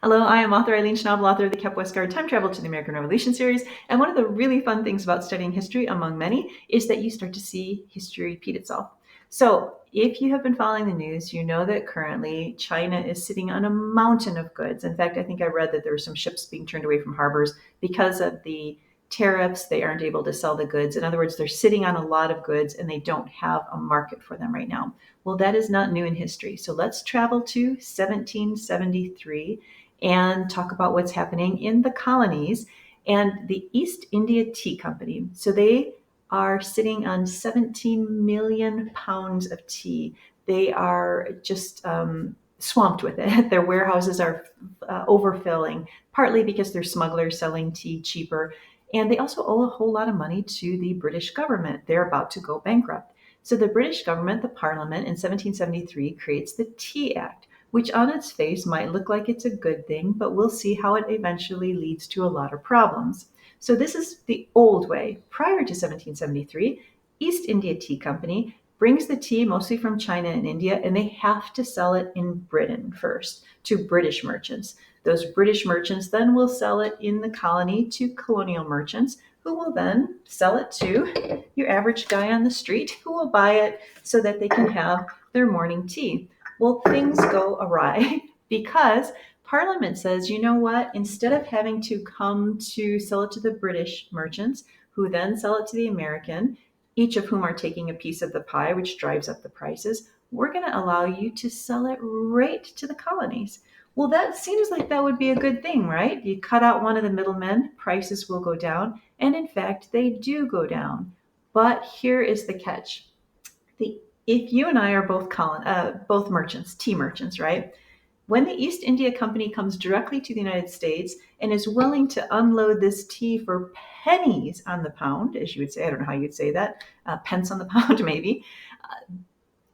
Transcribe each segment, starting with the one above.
Hello, I am author Eileen Schnabel, author of the Kep Westgard Time Travel to the American Revolution series. And one of the really fun things about studying history, among many, is that you start to see history repeat itself. So if you have been following the news, you know that currently China is sitting on a mountain of goods. In fact, I think I read that there were some ships being turned away from harbors because of the tariffs. They aren't able to sell the goods. In other words, they're sitting on a lot of goods and they don't have a market for them right now. Well, that is not new in history. So let's travel to 1773 and talk about what's happening in the colonies and the East India Tea Company. So they are sitting on 17 million pounds of tea. They are just swamped with it. Their warehouses are overfilling, partly because they're smugglers selling tea cheaper. And they also owe a whole lot of money to the British government. They're about to go bankrupt. So the British government, the Parliament, in 1773 creates the Tea Act, which on its face might look like it's a good thing, but we'll see how it eventually leads to a lot of problems. So this is the old way. Prior to 1773, East India Tea Company brings the tea mostly from China and India, and they have to sell it in Britain first to British merchants. Those British merchants then will sell it in the colony to colonial merchants, who will then sell it to your average guy on the street, who will buy it so that they can have their morning tea. Well, things go awry because Parliament says, you know what, instead of having to come to sell it to the British merchants, who then sell it to the American, each of whom are taking a piece of the pie, which drives up the prices, we're going to allow you to sell it right to the colonies. Well, that seems like that would be a good thing, right? You cut out one of the middlemen, prices will go down, and in fact, they do go down. But here is the catch. If you and I are both merchants, tea merchants, right? When the East India Company comes directly to the United States and is willing to unload this tea for pennies on the pound, as you would say, I don't know how you'd say that, pence on the pound maybe,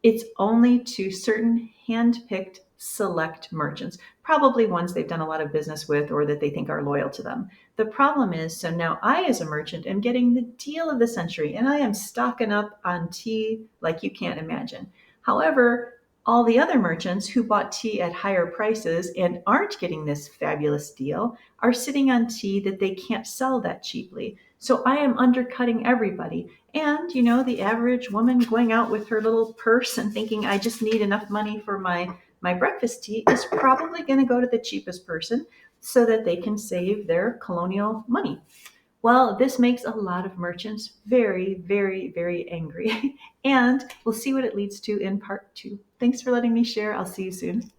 it's only to certain hand-picked select merchants, probably ones they've done a lot of business with or that they think are loyal to them. The problem is, so now I, as a merchant, am getting the deal of the century and I am stocking up on tea like you can't imagine. However, all the other merchants who bought tea at higher prices and aren't getting this fabulous deal are sitting on tea that they can't sell that cheaply. So I am undercutting everybody. And, you know, the average woman going out with her little purse and thinking, I just need enough money for my breakfast tea is probably going to go to the cheapest person so that they can save their colonial money. Well, this makes a lot of merchants very, very, very angry. And we'll see what it leads to in part two. Thanks for letting me share. I'll see you soon.